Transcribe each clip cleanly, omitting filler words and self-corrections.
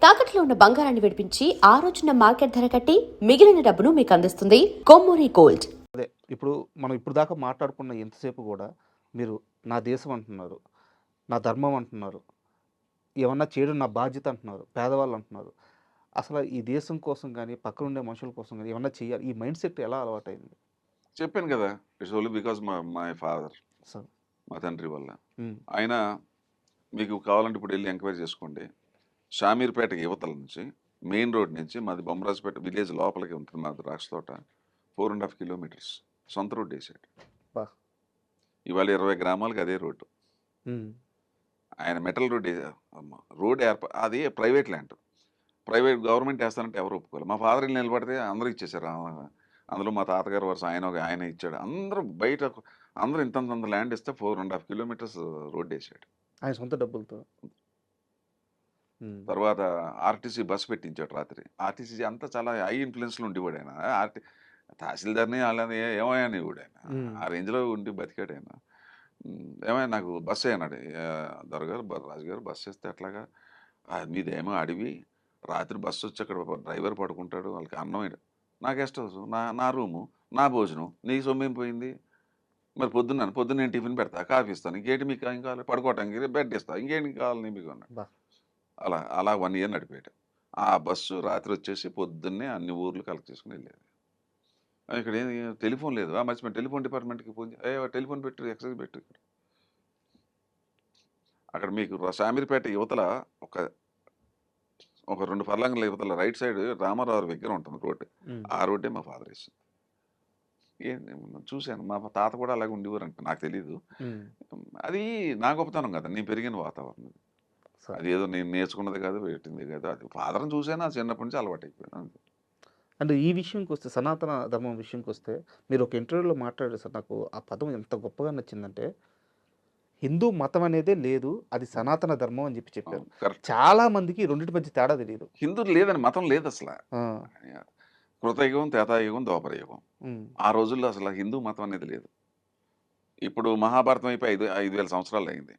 తాకట్లో ఉన్న బంగారాన్ని విడిపించి ఆ రోజున మార్కెట్ ధర కట్టి మిగిలిన డబ్బును మీకు అందిస్తుంది కొమ్మూరి గోల్డ్. అదే ఇప్పుడు మనం ఇప్పుడు దాకా మాట్లాడుకున్న ఎంతసేపు కూడా మీరు నా దేశం అంటున్నారు, నా ధర్మం అంటున్నారు, ఏమన్నా చేయడం నా బాధ్యత అంటున్నారు, పేదవాళ్ళు అంటున్నారు. అసలు ఈ దేశం కోసం కానీ పక్కన ఉండే మనుషుల కోసం కానీ ఏమన్నా చేయాలి, ఈ మైండ్ సెట్ ఎలా అలవాటైంది? చెప్పాను కదా! It's only because my father, sir. మా తండ్రి వల్ల. ఉమ్, ఆయన మీకు కావాలంటే ఇప్పుడు వెళ్ళి ఎంక్వైరీ చేసుకోండి. షామీర్పేట యువతల నుంచి మెయిన్ రోడ్ నుంచి మాది బొమ్మరాజుపేట విలేజ్ లోపలికి ఉంటుంది మా ద్రాక్ష తోట. 4.5 కిలోమీటర్స్ సొంత రోడ్డు వేసాడు. బా. ఇవాళ 20 గ్రామాలకు అదే రోడ్డు. ఉమ్, ఆయన మెటల్ రోడ్ రోడ్ అది ప్రైవేట్ ల్యాండ్. ప్రైవేట్ గవర్నమెంట్ వేస్తానంటే ఎవరు ఒప్పుకోవాలి. మా ఫాదర్ ఇల్లు నిలబడితే అందరూ ఇచ్చేసారు. అందులో మా తాతగారు వరుస ఆయన ఇచ్చాడు. అందరూ బయట అందరూ ఇంతంత ల్యాండ్ ఇస్తే 4.5 కిలోమీటర్స్ రోడ్డు వేసాడు. ఆయన సొంత డబ్బులతో. తర్వాత ఆర్టీసీ బస్సు పెట్టించాడు రాత్రి. ఆర్టీసీ అంతా చాలా హై ఇన్ఫ్లుయెన్స్లో ఉండేవాడు ఆయన. తహసీల్దార్ని వాళ్ళని ఏమయ్యాని కూడా ఆయన ఆ రేంజ్లో ఉండి బతికాడు ఆయన. ఏమైనా నాకు బస్సు అన్నాడు. దొరగారు రాజుగారు బస్సు వేస్తే అట్లాగా మీదేమో అడివి, రాత్రి బస్సు వచ్చి అక్కడ డ్రైవర్ పడుకుంటాడు, వాళ్ళకి అన్నం నా గెస్ట్ హౌస్, నా రూము, నా భోజనం, నీ సొమ్మేం పోయింది? మరి పొద్దున్న నేను టిఫిన్ పెడతా, కాఫీ ఇస్తాను, ఇంకేంటి మీకు ఏం కావాలి? పడుకోవటానికి బెడ్ ఇస్తా, ఇంకేంటి కావాలి మీకు అన్నాడు. అలా 1 ఇయర్ నడిపాడు. ఆ బస్సు రాత్రి వచ్చేసి పొద్దున్నే అన్ని ఊర్లు కలెక్ట్ చేసుకుని వెళ్ళేది. ఇక్కడ ఏం టెలిఫోన్ లేదు. మర్చిపోయి టెలిఫోన్ డిపార్ట్మెంట్కి ఫోన్ టెలిఫోన్ పెట్టు, ఎక్సైజ్ పెట్టు. అక్కడ మీకు షామీర్పేట యువతల ఒక 2 ఫర్లాంగుల యువతల రైట్ సైడ్ రామారావు విగ్రహం ఉంటుంది రోడ్డు. ఆ రోడ్డే మా ఫాదర్ వేసింది. చూశాను. మా తాత కూడా అలాగే ఉండేవారంట, నాకు తెలీదు. అది నా గొప్పతనం కదా, నేను పెరిగిన వాతావరణం. అది ఏదో నేను నేర్చుకున్నది కాదు, పెట్టింది కాదు. అది ఫాదర్ని చూసాను, ఆ చిన్నప్పటి నుంచి అలవాటు అయిపోయాను అంతే. అంటే ఈ విషయంకి వస్తే, సనాతన ధర్మం విషయంకి వస్తే, మీరు ఒక ఇంటర్వ్యూలో మాట్లాడారు సార్. నాకు ఆ పదం ఎంత గొప్పగా నచ్చిందంటే, హిందూ మతం అనేదే లేదు, అది సనాతన ధర్మం అని చెప్పారు. చాలా మందికి రెండింటి మధ్య తేడా తెలియదు. హిందూ లేదని మతం లేదు అసలు. కృతయుగం, త్రేతాయుగం, ద్వాపరయుగం. ఆ రోజుల్లో అసలు హిందూ మతం అనేది లేదు. ఇప్పుడు మహాభారతం అయిపోయి 5,000 సంవత్సరాలు అయింది.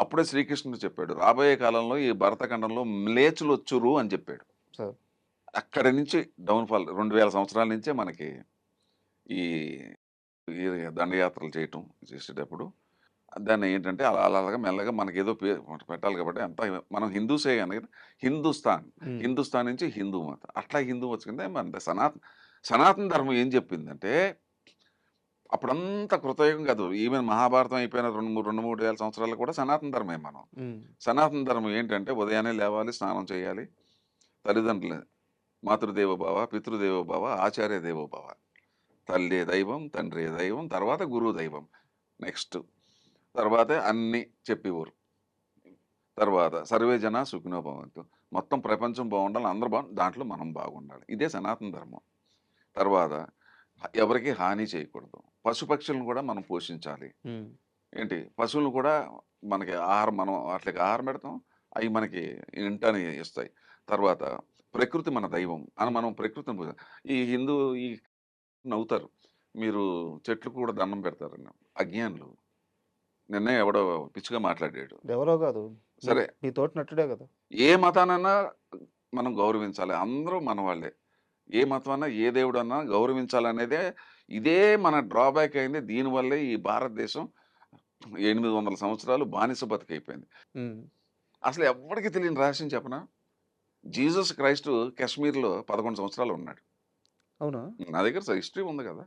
అప్పుడే శ్రీకృష్ణుడు చెప్పాడు, రాబోయే కాలంలో ఈ భరతఖండంలో మ్లేచ్చులు వచ్చురు అని చెప్పాడు. అక్కడి నుంచి డౌన్ఫాల్ 2,000 సంవత్సరాల నుంచే మనకి ఈ దండయాత్రలు చేసేటప్పుడు దాన్ని ఏంటంటే అలాగా మెల్లగా మనకి ఏదో పెట్టాలి కాబట్టి అంతా మనం హిందూసే కానీ హిందుస్థాన్ నుంచి హిందూ మతం అట్లా హిందూ వచ్చిందే. మన సనాతన ధర్మం ఏం చెప్పిందంటే, అప్పుడంతా కృతయుగం కాదు, ఈవెన్ మహాభారతం అయిపోయిన 2-3 వేల సంవత్సరాలు కూడా సనాతన ధర్మే. మనం సనాతన ధర్మం ఏంటంటే ఉదయాన్నే లేవాలి, స్నానం చేయాలి, తల్లిదండ్రులు మాతృదేవోభవ, పితృదేవోభవ, ఆచార్య దేవోభవ, తల్లి దైవం, తండ్రి దైవం, తర్వాత గురువు దైవం, నెక్స్ట్ తర్వాత అన్నీ చెప్పేవారు. తర్వాత సర్వే జన సుఖినో భవంతు, మొత్తం ప్రపంచం బాగుండాలి, అందరూ దాంట్లో మనం బాగుండాలి. ఇదే సనాతన ధర్మం. తర్వాత ఎవరికి హాని చేయకూడదు, పశుపక్షులను కూడా మనం పోషించాలి. ఏంటి పశువులను కూడా మనకి ఆహారం, మనం వాటికి ఆహారం పెడతాం, అవి మనకి ఇంటని ఇస్తాయి. తర్వాత ప్రకృతి మన దైవం అని మనం ప్రకృతిని ఈ హిందూ ఈ నవ్వుతారు, మీరు చెట్లు కూడా దండం పెడతారన్న అజ్ఞానులు. నిన్నే ఎవడో పిచ్చిగా మాట్లాడాడు. ఎవరో కాదు, సరే మీ తోటి నట్టుడే కదా. ఏ మతానన్నా మనం గౌరవించాలి, అందరూ మన వాళ్ళే. ఏ మతం అన్నా ఏ దేవుడు అన్నా గౌరవించాలనేదే ఇదే మన డ్రాబ్యాక్ అయింది. దీనివల్లే ఈ భారతదేశం 800 సంవత్సరాలు బానిస బతికైపోయింది. అసలు ఎవరికి తెలియని రహస్యం చెప్పనా, జీసస్ క్రైస్ట్ కాశ్మీర్లో 11 సంవత్సరాలు ఉన్నాడు. అవునా? నా దగ్గర హిస్టరీ ఉంది కదా.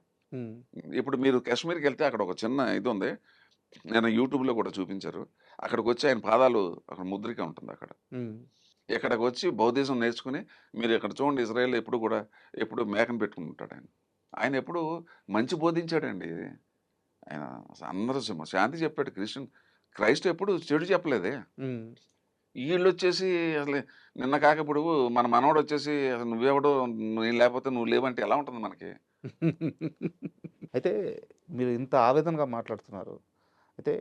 ఇప్పుడు మీరు కాశ్మీర్కి వెళ్తే అక్కడ ఒక చిన్న ఇది ఉంది, నేను యూట్యూబ్లో కూడా చూపించారు. అక్కడికి వచ్చి ఆయన పాదాలు అక్కడ ముద్రిక ఉంటుంది. ఇక్కడికి వచ్చి బౌద్ధిజం నేర్చుకుని మీరు ఇక్కడ చూడండి, ఇజ్రాయెల్ ఎప్పుడు మేకను పెట్టుకుని ఉంటాడు ఆయన. ఆయన ఎప్పుడు మంచి బోధించాడండి. ఆయన అందరూ శాంతి చెప్పాడు. క్రైస్ట్ ఎప్పుడు చెడు చెప్పలేదే. వీళ్ళు వచ్చేసి అసలు నిన్న కాకపోడు మన మనవడు వచ్చేసి అసలు నువ్వెవడో, నేను లేకపోతే నువ్వు లేవంటే ఎలా ఉంటుంది మనకి? అయితే మీరు ఇంత ఆవేదనగా మాట్లాడుతున్నారు. అయితే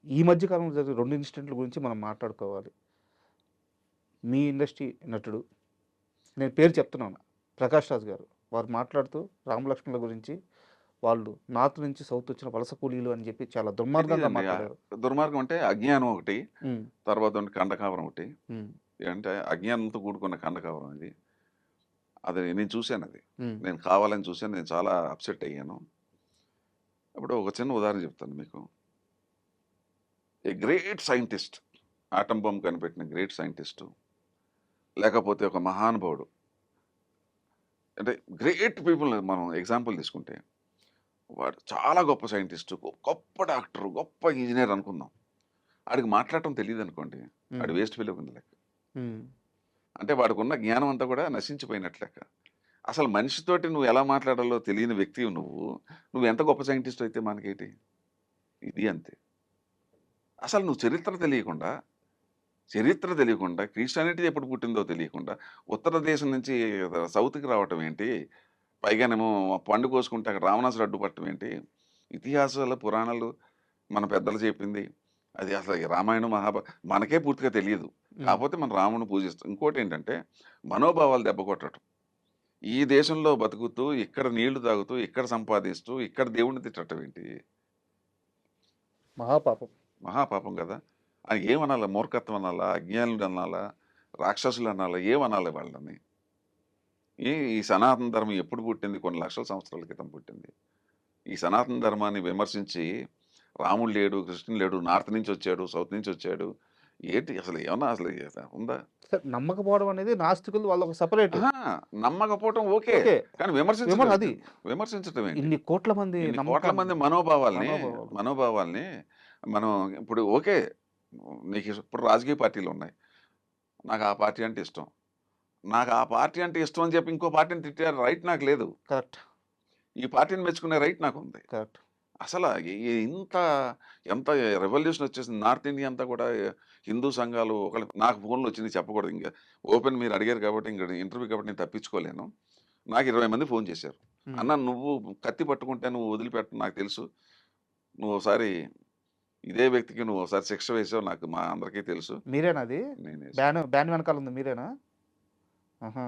ఈ మధ్య కాలంలో జరిగే 2 ఇన్సిడెంట్ల గురించి మనం మాట్లాడుకోవాలి. మీ ఇండస్ట్రీ నటుడు, నేను పేరు చెప్తున్నాను, ప్రకాష్ రాజ్ గారు, వారు మాట్లాడుతూ రామలక్ష్మణుల గురించి, వాళ్ళు నార్త్ నుంచి సౌత్ వచ్చిన వలస కూలీలు అని చెప్పి చాలా దుర్మార్గంగా మాట్లాడారు. దుర్మార్గం అంటే అజ్ఞానం ఒకటి, తర్వాత కండకావరం ఒకటి, అంటే అజ్ఞానంతో కూడుకున్న కండకవరం ఇది. అది నేను చూశాను అది. ఉమ్, నేను కావాలని చూశాను. నేను చాలా అప్సెట్ అయ్యాను. ఇప్పుడు ఒక చిన్న ఉదాహరణ చెప్తాను మీకు. A great scientist, atom bomb కనిపెట్టిన గ్రేట్ సైంటిస్టు, లేకపోతే ఒక మహానుభావుడు, అంటే గ్రేట్ పీపుల్ మనం ఎగ్జాంపుల్ తీసుకుంటే, వాడు చాలా గొప్ప సైంటిస్టు, గొప్ప డాక్టరు, గొప్ప ఇంజనీర్ అనుకుందాం. ఆడికి మాట్లాడటం తెలియదు అనుకోండి, ఆడు ఉమ్, వేస్ట్ ఫెలో కింద లెక్క. ఉమ్, అంటే వాడికున్న జ్ఞానం అంతా కూడా నశించిపోయినట్లు లెక్క. అసలు మనిషితోటి నువ్వు ఎలా మాట్లాడాలో తెలియని వ్యక్తివి నువ్వు. నువ్వు ఎంత గొప్ప సైంటిస్ట్ అయితే మనకేంటి? ఇది అంతే. అసలు నువ్వు చరిత్ర తెలియకుండా క్రిస్టియానిటీ ఎప్పుడు పుట్టిందో తెలియకుండా ఉత్తర దేశం నుంచి సౌత్కి రావటం ఏంటి? పైగానేమో పండు కోసుకుంటే అక్కడ రావణాసుడు అడ్డుపట్టడం ఏంటి? ఇతిహాసాలు, పురాణాలు మన పెద్దలు చెప్పింది అది అసలు ఈ రామాయణం, మనకే పూర్తిగా తెలియదు. ఉమ్, కాకపోతే మనం రాముని పూజిస్తాం. ఇంకోటి ఏంటంటే మనోభావాలు దెబ్బ కొట్టడం. ఈ దేశంలో బతుకుతూ, ఇక్కడ నీళ్లు తాగుతూ, ఇక్కడ సంపాదిస్తూ, ఇక్కడ దేవుడిని తిట్టడం ఏంటి? మహాపాపం. మహాపాపం కదా! అది ఏమనాలా? మూర్ఖత్వం అనాలా? అజ్ఞానులు అనాలా? రాక్షసులు అనాలా? ఏమనాలి వాళ్ళని? ఈ సనాతన ధర్మం ఎప్పుడు పుట్టింది? కొన్ని లక్షల సంవత్సరాల క్రితం పుట్టింది. ఈ సనాతన ధర్మాన్ని విమర్శించి రాముడు లేడు, కృష్ణుడు లేడు, నార్త్ నుంచి వచ్చాడు, సౌత్ నుంచి వచ్చాడు, ఏంటి అసలు ఏమన్నా అసలు ఉందా? సార్, నమ్మకపోవడం అనేది నాస్తికులు వాళ్ళ ఒక సపరేట్. ఆహా, నమ్మకపోవటం ఓకే, ఓకే. కానీ అది విమర్శించడం ఏంటి? ఇన్ని కోట్ల మంది ఇన్ని కోట్ల నమ్మకాన్ని, మంది మనోభావాలు. మనోభావాల్ని మనం ఇప్పుడు ఓకే, నీకు ఇప్పుడు రాజకీయ పార్టీలు ఉన్నాయి. నాకు ఆ పార్టీ అంటే ఇష్టం. నాకు ఆ పార్టీ అంటే ఇష్టం అని చెప్పి ఇంకో పార్టీని తిట్టే రైట్ నాకు లేదు. కరెక్ట్, ఈ పార్టీని మెచ్చుకునే రైట్ నాకు ఉంది. కరెక్ట్. అసలు ఇంత ఎంత రెవల్యూషన్ వచ్చేసింది. నార్త్ ఇండియా అంతా కూడా హిందూ సంఘాలు ఒకళ్ళు నాకు ఫోన్లు వచ్చింది, చెప్పకూడదు ఇంకా. ఓపెన్ మీరు అడిగారు కాబట్టి ఇంకా ఇంటర్వ్యూ కాబట్టి నేను తప్పించుకోలేను. నాకు 20 మంది ఫోన్ చేశారు. ఉమ్, అన్న, నువ్వు కత్తి పట్టుకుంటే నువ్వు వదిలిపెట్ట నాకు తెలుసు. నువ్వు ఒకసారి ఇదే వ్యక్తికి నువ్వు ఒకసారి శిక్ష వేసావు, నాకు మా అందరికీ తెలుసు. మీరేనా అది? నేను వేసాను. బ్యాన్ వెనకాల ఉంది మీరేనా? ఆహా.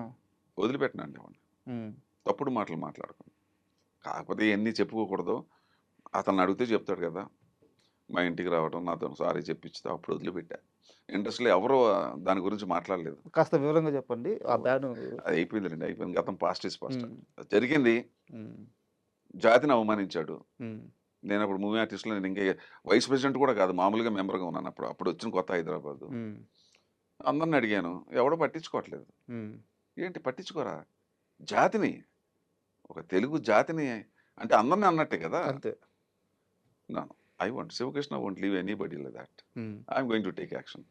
వదిలిపెట్టినండి వాడిని. ఉమ్, తప్పుడు మాటలు మాట్లాడుకుని. కాకపోతే ఎన్ని చెప్పుకోకూడదు. అతను అడిగితే చెప్తాడు కదా. మా ఇంటికి రావడం, నాతో సారీ చెప్పించితే అప్పుడు వదిలిపెట్టా. ఇండస్ట్రీలో ఎవరో దాని గురించి మాట్లాడలేదు. కాస్త వివరంగా చెప్పండి ఆ బ్యాన్. అది అయిపోయిందండి, అయిపోయింది. గతం పాస్ట్ ఇస్ పాస్ట్. జరిగింది. ఉమ్, జాతిని అవమానించాడు. ఉమ్, నేను అప్పుడు మూవీ ఆర్టిస్ట్లో నేను ఇంకా వైస్ ప్రెసిడెంట్ కూడా కాదు, మామూలుగా మెంబర్గా ఉన్నాను. అప్పుడు వచ్చిన కొత్త హైదరాబాద్. ఉమ్, అందరిని అడిగాను, ఎవడో పట్టించుకోవట్లేదు. ఉమ్, ఏంటి పట్టించుకోరా? జాతిని, ఒక తెలుగు జాతిని అంటే అందరిని అన్నట్టే కదా. అంతే. I want Shivakrishna won't leave anybody like that. Um, I'm going to take action.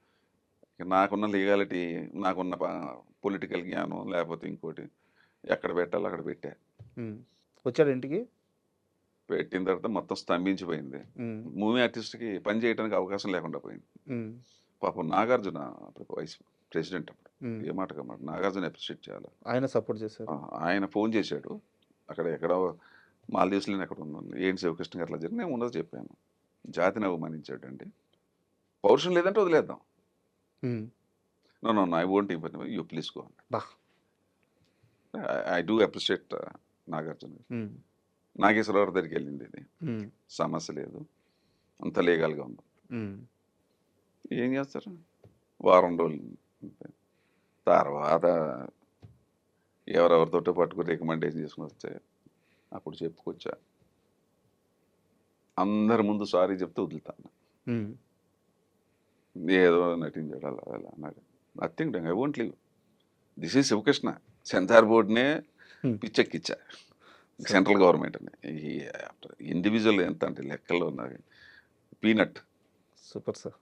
నాకున్న లీగాలిటీ, నాకున్న పొలిటికల్ జ్ఞానం, లేకపోతే ఇంకోటి ఎక్కడ పెట్టాలో అక్కడ పెట్టా. ఉమ్. వచ్చాడు ఇంటికి? పెట్టిన తర్వాత మొత్తం స్తంభించిపోయింది. ఉమ్, మూవీ ఆర్టిస్ట్కి పని చేయడానికి అవకాశం లేకుండా పోయింది. ఉమ్, పాపం నాగార్జున అప్పుడు వైస్ ప్రెసిడెంట్, అప్పుడు ఉమ్. ఏ మాట కమాట నాగార్జున అప్రిషియేట్ చేయాలి. ఆయన సపోర్ట్ చేశారు. ఆయన ఫోన్ చేశాడు. ఎక్కడో మాల్దీవ్స్లో ఎక్కడ ఉన్నాను, ఏంటి శివకృష్ణ గారు అట్లా జరిగి నేను ఉండదు చెప్పాను. జాతిని అవమానించాడు అండి. పౌరుషం లేదంటే వదిలేద్దాం. Um, no I won't you please go. బా. I do appreciate Nagarjuna. ఉమ్, నాగేశ్వరరావు దగ్గరికి వెళ్ళింది, ఇది ఉమ్, సమస్య లేదు, అంత లీగల్గా ఉంది. ఉమ్, ఏం చేస్తారు? వారం రోజులు అంతే. తర్వాత ఎవరెవరితోటో పట్టుకుని రికమెండేషన్ చేసుకుని వస్తే అప్పుడు చెప్పుకొచ్చా. అందరి ముందు సారీ చెప్తే వదులుతాను. ఉమ్, ఏదో నటించాడు అలా అలా అన్నాడు. Nothing, I won't leave. This is Siva Krishna. Censor బోర్డునే పిచ్చెక్కిచ్చా, సెంట్రల్ గవర్నమెంట్ అని. ఈ ఇండివిజువల్ ఎంత అంటే లెక్కల్లో ఉన్నది పీనట్. Super sir.